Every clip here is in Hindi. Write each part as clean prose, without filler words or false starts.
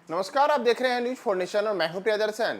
नमस्कार, आप देख रहे हैं न्यूज फॉर नेशन और मैं हूं प्रियदर्शन।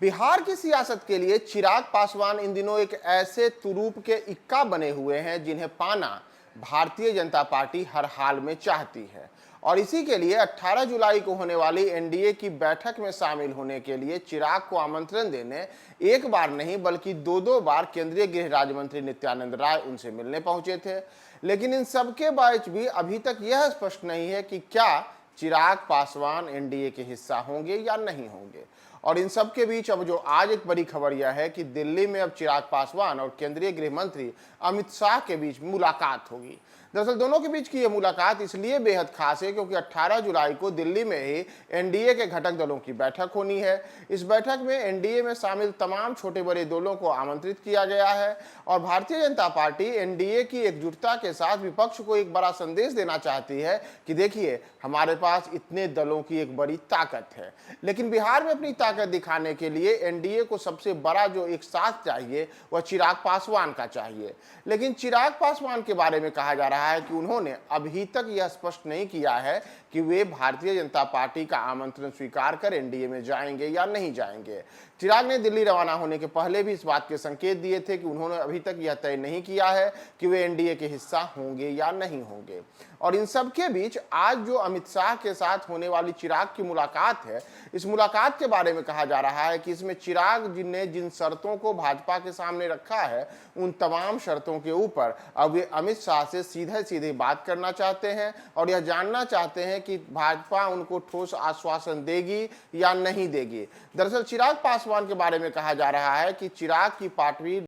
बिहार की सियासत के लिए चिराग पासवान इन दिनों एक ऐसे तुरूप के इक्का बने हुए हैं जिन्हें पाना भारतीय जनता पार्टी हर हाल में चाहती है। और इसी के लिए 18 जुलाई को होने वाली एनडीए की बैठक में शामिल होने के लिए चिराग को आमंत्रण देने एक बार नहीं बल्कि दो बार केंद्रीय गृह राज्य मंत्री नित्यानंद राय उनसे मिलने पहुंचे थे। लेकिन इन सबके बावजूद भी अभी तक यह स्पष्ट नहीं है कि क्या चिराग पासवान एनडीए के हिस्सा होंगे या नहीं होंगे। और इन सब के बीच अब जो आज एक बड़ी खबर यह है कि दिल्ली में अब चिराग पासवान और केंद्रीय गृह मंत्री अमित शाह के बीच मुलाकात होगी। दरअसल दोनों के बीच की यह मुलाकात इसलिए बेहद खास है क्योंकि 18 जुलाई को दिल्ली में ही एनडीए के घटक दलों की बैठक होनी है। इस बैठक में एनडीए में शामिल तमाम छोटे बड़े दलों को आमंत्रित किया गया है और भारतीय जनता पार्टी एनडीए की एकजुटता के साथ विपक्ष को एक बड़ा संदेश देना चाहती है कि देखिए, हमारे पास इतने दलों की एक बड़ी ताकत है। लेकिन बिहार में अपनी ताकत दिखाने के लिए एनडीए को सबसे बड़ा जो एक साथ चाहिए वह चिराग पासवान का चाहिए। लेकिन चिराग पासवान के बारे में कहा जा रहा है कि उन्होंने अभी तक यह स्पष्ट नहीं किया है कि वे भारतीय जनता पार्टी का आमंत्रण स्वीकार कर एनडीए में जाएंगे या नहीं जाएंगे। चिराग ने दिल्ली रवाना होने के पहले भी इस बात के संकेत दिए थे कि उन्होंने अभी तक यह तय नहीं किया है कि वे एनडीए के हिस्सा होंगे या नहीं होंगे। और इन सब के बीच आज जो अमित शाह के साथ होने वाली चिराग की मुलाकात है, इस मुलाकात के बारे में कहा जा रहा है कि इसमें चिराग ने जिन शर्तों को भाजपा के सामने रखा है उन तमाम शर्तों के ऊपर अब वे अमित शाह से सीधे सीधे बात करना चाहते हैं और यह जानना चाहते हैं कि भाजपा उनको ठोस आश्वासन देगी या नहीं देगी। दरअसल चिराग पासवान के बारे में कहा जा रहा है कि चिराग की पार्टी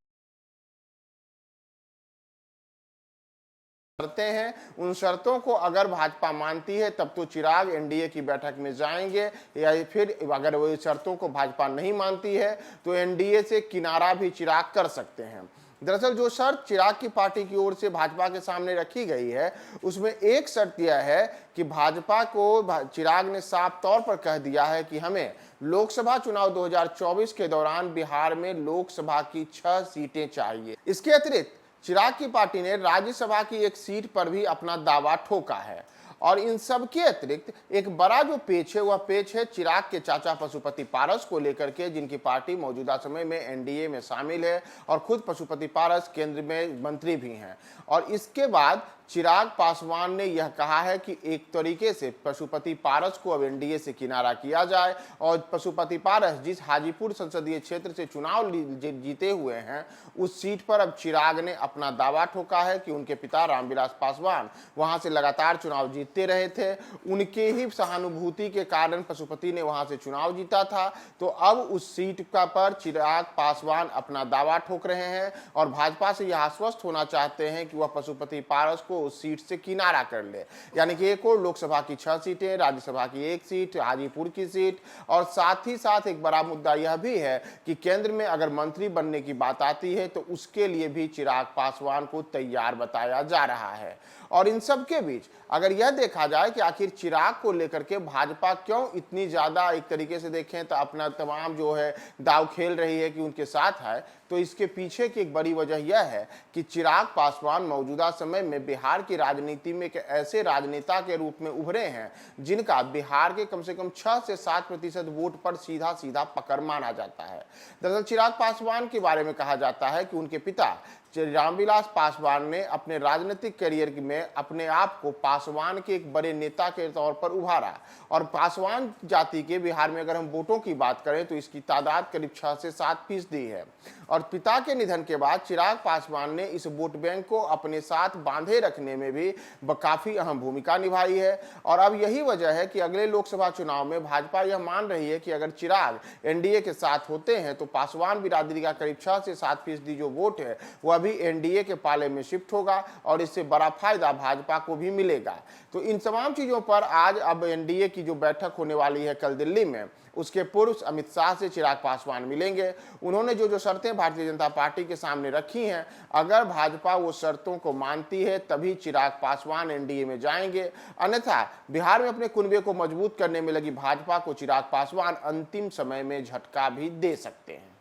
शर्तें हैं, उन शर्तों को अगर भाजपा मानती है तब तो चिराग एनडीए की बैठक में जाएंगे, या फिर अगर वो शर्तों को भाजपा नहीं मानती है तो एनडीए से किनारा भी चिराग कर सकते हैं। दरअसल जो शर्त चिराग की पार्टी की ओर से भाजपा के सामने रखी गई है उसमें एक शर्त यह है कि भाजपा को चिराग ने साफ तौर पर कह दिया है कि हमें लोकसभा चुनाव 2024 के दौरान बिहार में लोकसभा की 6 सीटें चाहिए। इसके अतिरिक्त चिराग की पार्टी ने राज्यसभा की एक सीट पर भी अपना दावा ठोका है। और इन सब के अतिरिक्त एक बड़ा जो पेच है वह पेच है चिराग के चाचा पशुपति पारस को लेकर के, जिनकी पार्टी मौजूदा समय में एनडीए में शामिल है और खुद पशुपति पारस केंद्र में मंत्री भी हैं। और इसके बाद चिराग पासवान ने यह कहा है कि एक तरीके से पशुपति पारस को अब एनडीए से किनारा किया जाए और पशुपति पारस जिस हाजीपुर संसदीय क्षेत्र से चुनाव जीते हुए हैं उस सीट पर अब चिराग ने अपना दावा ठोका है कि उनके पिता रामविलास पासवान वहां से लगातार चुनाव जीतते रहे थे, उनके ही सहानुभूति के कारण पशुपति ने वहां से चुनाव जीता था। तो अब उस सीट का पर चिराग पासवान अपना दावा ठोक रहे हैं और भाजपा से यह आश्वस्त होना चाहते हैं कि वह पशुपति पारस को उस सीट से किनारा कर ले। यानी कि एक और लोकसभा की 6 सीटें, राज्यसभा की 1 सीट, हाजीपुर की सीट, और साथ ही साथ एक बड़ा मुद्दा यह भी है कि केंद्र में अगर मंत्री बनने की बात आती है तो उसके लिए भी चिराग पासवान को तैयार बताया जा रहा है। और इन सब के बीच अगर यह देखा जाए कि आखिर चिराग को लेकर के भाजपा क्यों इतनी ज्यादा एक तरीके से देखें तो अपना तमाम जो है दाव खेल रही है कि उनके साथ है, तो इसके पीछे की एक बड़ी वजह यह है कि चिराग पासवान मौजूदा समय में बिहार की राजनीति में एक ऐसे राजनेता के रूप में उभरे हैं जिनका बिहार के कम से कम 6 से 7% वोट पर सीधा सीधा पकड़ माना जाता है। दरअसल चिराग पासवान के बारे में कहा जाता है कि उनके पिता रामविलास पासवान ने अपने राजनीतिक करियर में अपने आप को पासवान के एक बड़े नेता के तौर पर उभारा और पासवान जाति के बिहार में अगर हम वोटों की बात करें तो इसकी तादाद करीब 6 से 7% है। और पिता के निधन के बाद चिराग पासवान ने इस वोट बैंक को अपने साथ बांधे रखने में भी काफी अहम भूमिका निभाई है। और अब यही वजह है कि अगले लोकसभा चुनाव में भाजपा यह मान रही है कि अगर चिराग एनडीए के साथ होते हैं तो पासवान बिरादरी का करीब 6 से 7% जो वोट है वह भी एनडीए के पाले में शिफ्ट होगा और इससे बड़ा फायदा भाजपा को भी मिलेगा। तो इन तमाम चीजों पर आज अब एनडीए की जो बैठक होने वाली है कल दिल्ली में, उसके पूर्व अमित शाह से चिराग पासवान मिलेंगे। उन्होंने जो शर्तें भारतीय जनता पार्टी के सामने रखी हैं, अगर भाजपा वो शर्तों को मानती है तभी चिराग पासवान एनडीए में जाएंगे, अन्यथा बिहार में अपने कुनबे को मजबूत करने में लगी भाजपा को चिराग पासवान अंतिम समय में झटका भी दे सकते हैं।